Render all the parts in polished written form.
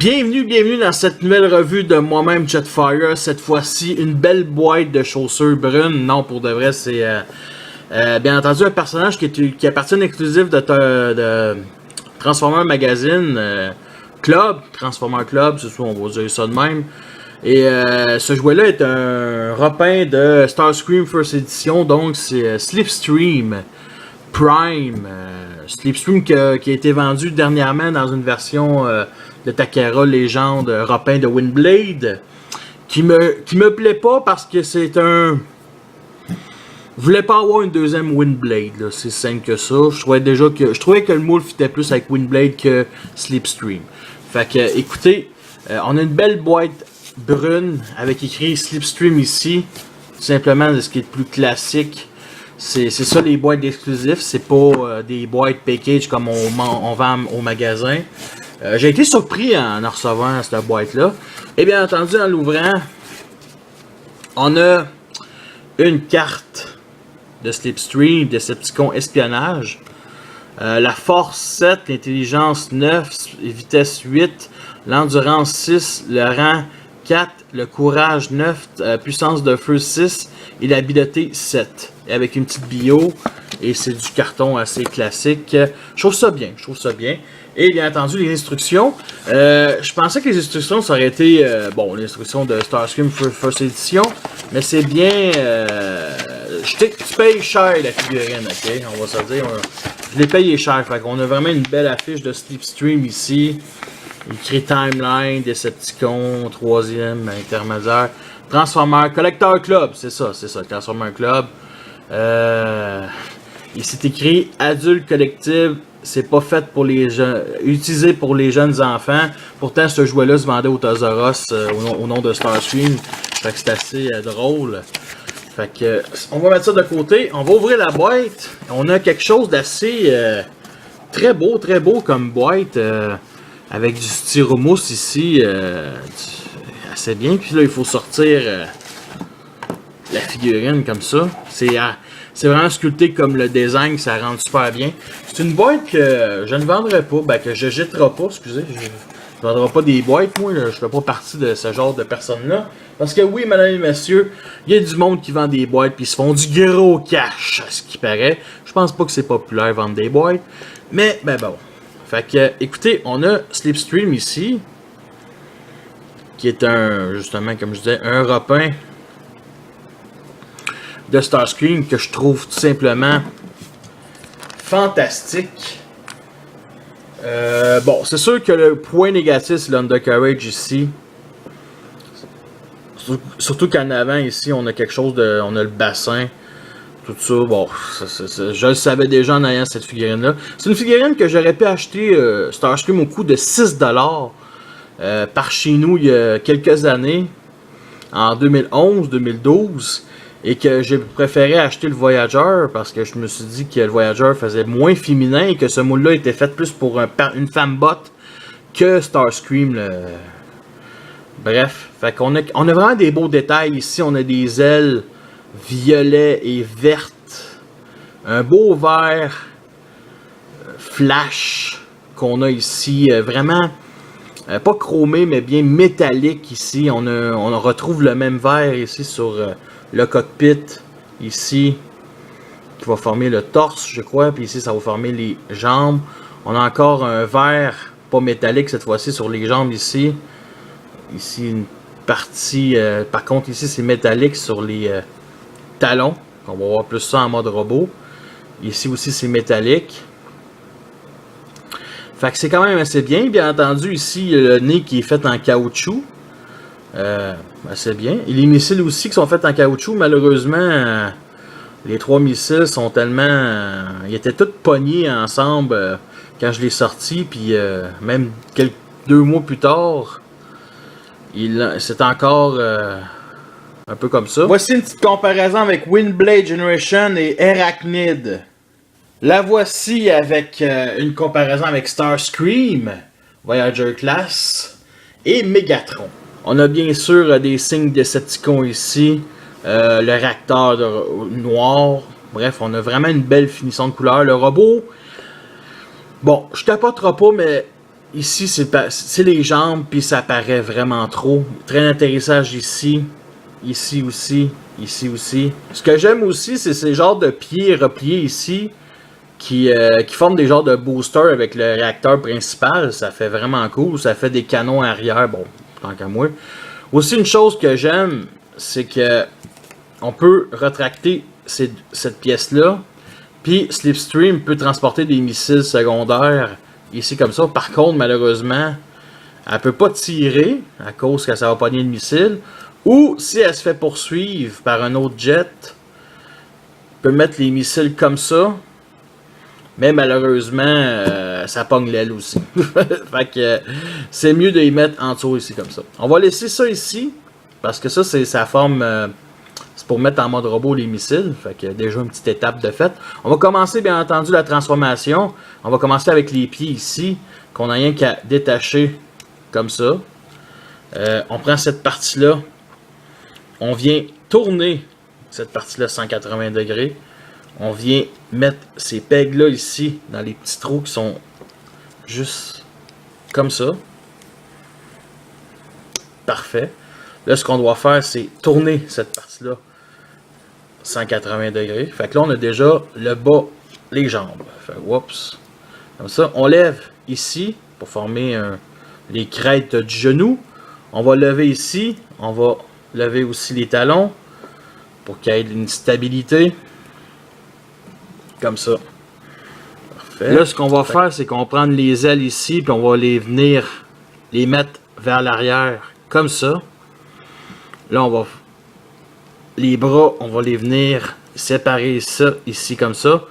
Bienvenue dans cette nouvelle revue de moi-même Jetfire. Cette fois-ci, une belle boîte de chaussures brunes. Non, pour de vrai, c'est bien entendu un personnage qui appartient à exclusif de Transformer Magazine Club, Transformer Club, c'est ça, on va dire ça de même. Et ce jouet-là est un repeint de Starscream First Edition, donc c'est Slipstream Prime. Slipstream qui a été vendu dernièrement dans une version de Takara Légende repeint de Windblade, qui me plaît pas parce que c'est un... Je voulais pas avoir une deuxième Windblade, c'est simple que ça. Je trouvais que le moule fitait plus avec Windblade que Slipstream. Fait que, écoutez, on a une belle boîte brune avec écrit Slipstream ici. Tout simplement, ce qui est le plus classique. C'est ça les boîtes d'exclusifs, c'est pas des boîtes package comme on vend au magasin. J'ai été surpris en recevant cette boîte-là. Et bien entendu, en l'ouvrant, on a une carte de Slipstream, Decepticon Espionnage. La force 7, l'intelligence 9, vitesse 8, l'endurance 6, le rang 4, le courage 9, puissance de feu 6 et l'habileté 7. Et avec une petite bio, et c'est du carton assez classique. Je trouve ça bien, Et bien entendu, les instructions. Je pensais que les instructions, ça aurait été, l'instruction de Starscream First Edition, mais c'est bien... tu payes cher la figurine, ok? On va se dire. Je l'ai payé cher, fait qu'on a vraiment une belle affiche de Slipstream ici. Écrit Timeline, Decepticon, 3e, intermédiaire. Transformer, Collector Club, c'est ça, Transformer Club. Il s'est écrit Adulte Collective, c'est pas fait pour les jeunes, utilisé pour les jeunes enfants. Pourtant, ce jouet-là se vendait au Toys R Us au nom de Starscream. Fait que c'est assez drôle. Fait que, on va mettre ça de côté. On va ouvrir la boîte. On a quelque chose d'assez très beau comme boîte. Avec du styromousse ici. Assez bien. Puis là, il faut sortir la figurine comme ça. C'est vraiment sculpté comme le design, ça rend super bien. C'est une boîte que je ne vendrai pas, que je jetterai pas, excusez. Je ne vendrai pas des boîtes, moi, je fais pas partie de ce genre de personnes-là. Parce que oui, mesdames et messieurs, il y a du monde qui vend des boîtes puis ils se font du gros cash, à ce qui paraît. Je pense pas que c'est populaire vendre des boîtes. Mais, bon. Fait que, écoutez, on a Slipstream ici. Qui est justement, comme je disais, un repeint de Starscream que je trouve tout simplement fantastique. C'est sûr que le point négatif, c'est l'undercarriage ici. Surtout qu'en avant, ici, on a quelque chose de... On a le bassin. Tout ça, je le savais déjà en ayant cette figurine-là. C'est une figurine que j'aurais pu acheter Starscream au coût de 6$ par chez nous il y a quelques années, en 2011-2012, et que j'ai préféré acheter le Voyager parce que je me suis dit que le Voyager faisait moins féminin et que ce moule-là était fait plus pour une femme botte que Starscream. Bref, fait qu'on a vraiment des beaux détails ici. On a des ailes violet et vertes, un beau vert flash qu'on a ici, vraiment pas chromé mais bien métallique ici. On retrouve le même vert ici sur le cockpit ici qui va former le torse, je crois, puis ici ça va former les jambes. On a encore un vert pas métallique cette fois-ci sur les jambes ici une partie par contre ici c'est métallique sur les talons. On va voir plus ça en mode robot. Ici aussi c'est métallique. Fait que c'est quand même assez bien. Bien entendu, ici, le nez qui est fait en caoutchouc. Assez bien. Et les missiles aussi qui sont faits en caoutchouc, malheureusement, les 3 missiles sont tellement... ils étaient tous pognés ensemble quand je l'ai sorti. Puis même 2 mois plus tard, c'est encore un peu comme ça. Voici une petite comparaison avec Windblade Generation et Arachnid. La voici avec une comparaison avec Starscream, Voyager Class et Megatron. On a bien sûr des signes Decepticon ici, le réacteur noir. Bref, on a vraiment une belle finition de couleur. Le robot, bon, je tapoterai pas, mais ici, c'est les jambes, puis ça paraît vraiment trop. Train d'atterrissage ici. Ici aussi. Ici aussi. Ce que j'aime aussi, c'est ces genres de pieds repliés ici. Qui forment des genres de boosters avec le réacteur principal. Ça fait vraiment cool. Ça fait des canons arrière. Bon, tant qu'à moi. Aussi, une chose que j'aime, c'est que on peut retracter cette pièce-là. Puis Slipstream peut transporter des missiles secondaires ici comme ça. Par contre, malheureusement, elle peut pas tirer à cause que ça va pogner le missile. Ou si elle se fait poursuivre par un autre jet, peut mettre les missiles comme ça. Mais malheureusement, ça pogne l'aile aussi. Fait que c'est mieux de les mettre en dessous ici comme ça. On va laisser ça ici. Parce que ça, c'est sa forme. C'est pour mettre en mode robot les missiles. Fait que déjà une petite étape de fait. On va commencer bien entendu la transformation. On va commencer avec les pieds ici. Qu'on n'a rien qu'à détacher comme ça. On prend cette partie-là. On vient tourner cette partie-là 180 degrés. On vient mettre ces pegs-là ici, dans les petits trous qui sont juste comme ça. Parfait. Là, ce qu'on doit faire, c'est tourner cette partie-là 180 degrés. Fait que là, on a déjà le bas, les jambes. Fait, oups. Comme ça, on lève ici pour former les crêtes du genou. On va lever ici. On va lever aussi les talons pour qu'il y ait une stabilité. Comme ça. Parfait. Là, ce qu'on va faire, c'est qu'on va prendre les ailes ici, puis on va les mettre vers l'arrière, comme ça. Là, on va... Les bras, on va les venir séparer ça, ici, comme ça.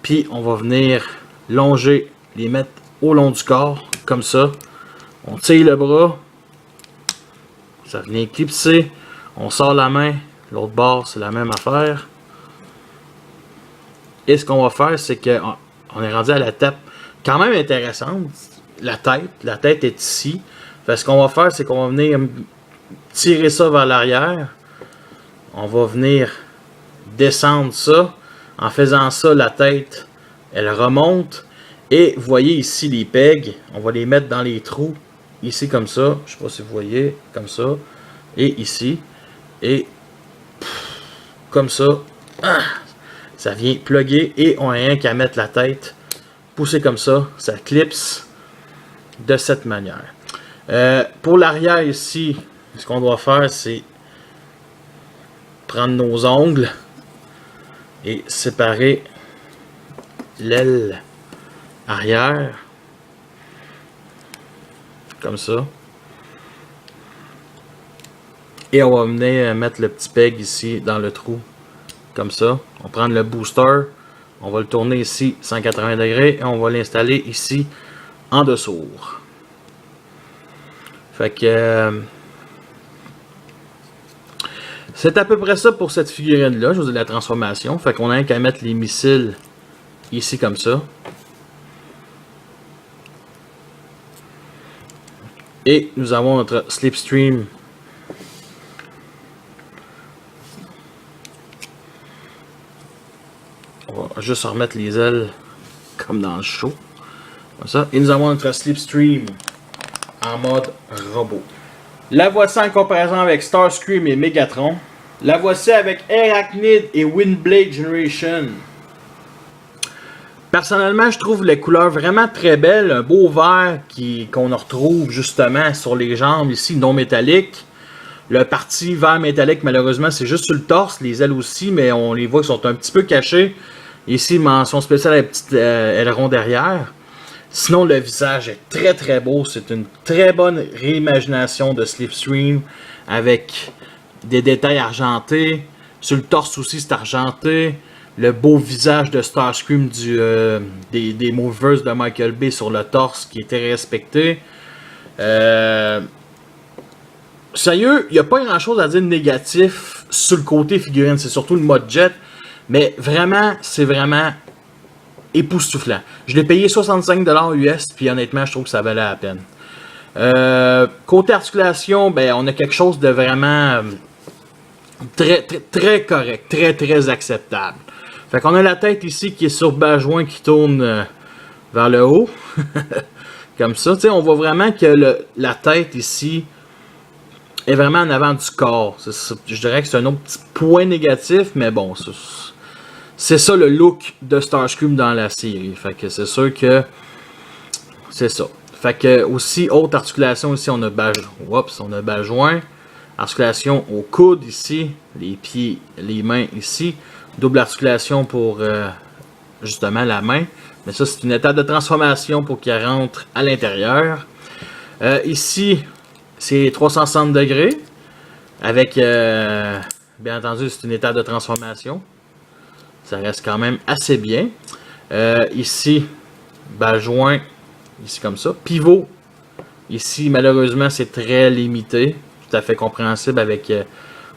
Puis, on va venir longer, les mettre au long du corps, comme ça. On tire le bras. Ça vient clipser. On sort la main. L'autre bord, c'est la même affaire. Et ce qu'on va faire, c'est qu'on est rendu à la tape quand même intéressante. La tête est ici. Fait, ce qu'on va faire, c'est qu'on va venir tirer ça vers l'arrière. On va venir descendre ça. En faisant ça, la tête, elle remonte. Et vous voyez ici les pegs. On va les mettre dans les trous. Ici comme ça. Je ne sais pas si vous voyez. Comme ça. Et ici. Et comme ça. Ça vient plugger et on n'a rien qu'à mettre la tête, pousser comme ça, ça clipse de cette manière. Pour l'arrière ici, ce qu'on doit faire, c'est prendre nos ongles et séparer l'aile arrière, comme ça. Et on va venir mettre le petit peg ici dans le trou. Comme ça, on prend le booster, on va le tourner ici 180 degrés et on va l'installer ici en dessous. Fait que c'est à peu près ça pour cette figurine là, je vous dis la transformation. Fait qu'on a qu'à mettre les missiles ici comme ça. Et nous avons notre Slipstream. On va juste remettre les ailes comme dans le show. Comme ça. Et nous avons notre Slipstream en mode robot. La voici en comparaison avec Starscream et Megatron. La voici avec Arachnid et Windblade Generation. Personnellement, je trouve les couleurs vraiment très belles. Un beau vert qu'on retrouve justement sur les jambes ici, non métallique. Le parti vert métallique, malheureusement, c'est juste sur le torse. Les ailes aussi, mais on les voit qui sont un petit peu cachées. Ici, mention spéciale à la petite aileron derrière. Sinon, le visage est très très beau. C'est une très bonne réimagination de Slipstream avec des détails argentés. Sur le torse aussi, c'est argenté. Le beau visage de Starscream des Movers de Michael Bay sur le torse qui était respecté. Sérieux, il n'y a pas grand chose à dire de négatif sur le côté figurine. C'est surtout le mode jet. Mais vraiment, c'est vraiment époustouflant. Je l'ai payé 65$ US, puis honnêtement, je trouve que ça valait la peine. Côté articulation, ben, on a quelque chose de vraiment très correct, très acceptable. Fait qu'on a la tête ici qui est sur bas joint qui tourne vers le haut. Comme ça, tu sais, on voit vraiment que la tête ici est vraiment en avant du corps. Je dirais que c'est un autre petit point négatif, mais bon, c'est ça le look de Starscream dans la série. Fait que c'est sûr que c'est ça. Fait que aussi, autre articulation ici, on a bas joint. Articulation au coude ici, les pieds, les mains ici. Double articulation pour justement la main. Mais ça, c'est une étape de transformation pour qu'il rentre à l'intérieur. Ici, c'est 360 degrés. Avec, bien entendu, c'est une étape de transformation. Ça reste quand même assez bien. Ici, bas joint, ici comme ça. Pivot, ici, malheureusement, c'est très limité. Tout à fait compréhensible avec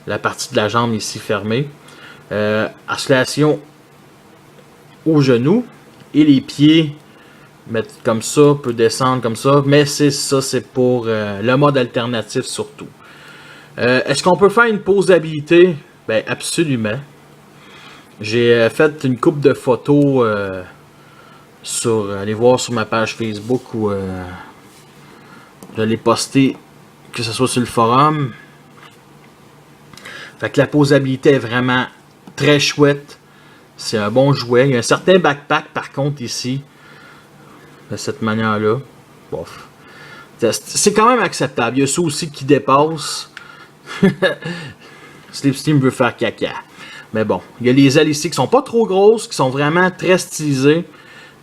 la partie de la jambe ici fermée. Articulation au genou. Et les pieds, mettre comme ça, peut descendre comme ça. Mais c'est ça, c'est pour le mode alternatif surtout. Est-ce qu'on peut faire une posabilité? Ben absolument. J'ai fait une couple de photos allez voir sur ma page Facebook où je l'ai posté, que ce soit sur le forum. Fait que la posabilité est vraiment très chouette. C'est un bon jouet. Il y a un certain backpack par contre ici. De cette manière-là. Bof. C'est quand même acceptable. Il y a ça aussi qui dépasse. Slipstream veut faire caca. Mais bon. Il y a les ailes ici qui sont pas trop grosses, qui sont vraiment très stylisées.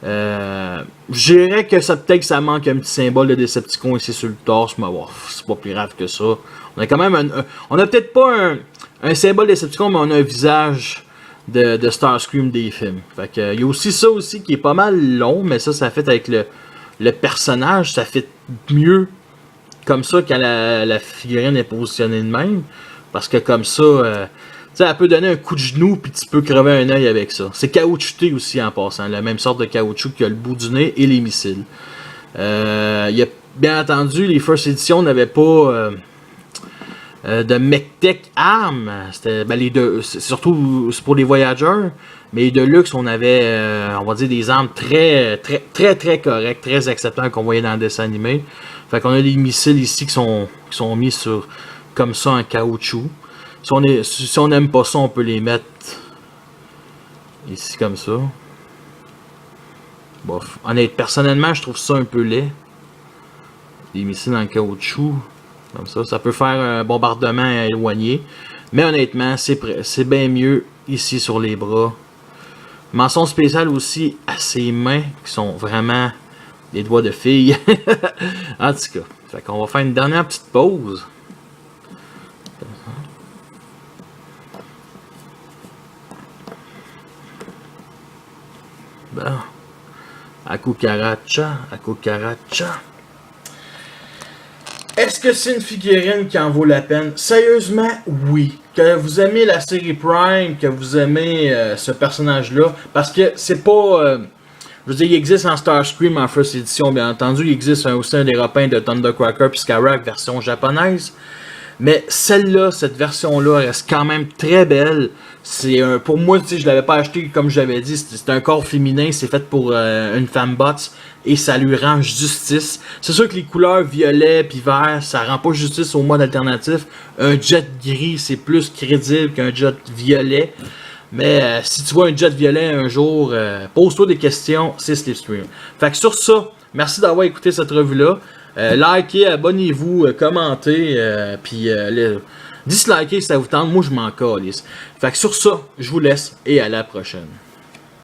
Je dirais que ça peut-être que ça manque un petit symbole de Decepticon ici sur le torse. Mais bon, c'est pas plus grave que ça. On a quand même on a peut-être pas un symbole de Decepticon, mais on a un visage de Starscream des films. Fait que, il y a aussi ça aussi qui est pas mal long, mais ça fait avec le personnage, ça fait mieux comme ça quand la figurine est positionnée de même. Parce que comme ça, tu sais, elle peut donner un coup de genou puis tu peux crever un œil avec ça. C'est caoutchouté aussi en passant, la même sorte de caoutchouc que le bout du nez et les missiles. Il y a bien entendu, les First Edition n'avaient pas de MechTech armes, c'était les deux, surtout pour les Voyagers, mais de luxe on avait, on va dire des armes très correctes, très acceptables qu'on voyait dans le dessin animé. Fait qu'on a des missiles ici qui sont mis sur comme ça en caoutchouc. Si on n'aime pas ça, on peut les mettre ici comme ça. Bof. Honnêtement, personnellement, je trouve ça un peu laid. Des missiles en caoutchouc. Comme ça peut faire un bombardement éloigné. Mais honnêtement, c'est bien mieux ici sur les bras. Mention spéciale aussi à ses mains qui sont vraiment des doigts de fille. En tout cas, fait qu'on va faire une dernière petite pause. Bon. À cucaracha, à cucaracha. Est-ce que c'est une figurine qui en vaut la peine? Sérieusement, oui. Que vous aimez la série Prime, que vous aimez ce personnage-là, parce que c'est pas... je veux dire, il existe en Starscream en First Edition, bien entendu. Il existe aussi un des repins de Thundercracker puis Skyrock version japonaise. Mais celle-là, cette version-là, reste quand même très belle. C'est pour moi, tu sais, je l'avais pas acheté comme j'avais dit. C'est un corps féminin, c'est fait pour une femme bots et ça lui rend justice. C'est sûr que les couleurs violet puis vert, ça rend pas justice au mode alternatif. Un jet gris, c'est plus crédible qu'un jet violet. Mais si tu vois un jet violet un jour, pose-toi des questions, c'est Slipstream. Fait que sur ça, merci d'avoir écouté cette revue-là. Likez, abonnez-vous, commentez, puis dislikez si ça vous tente. Moi, je m'en calisse. Fait que sur ça, je vous laisse et à la prochaine.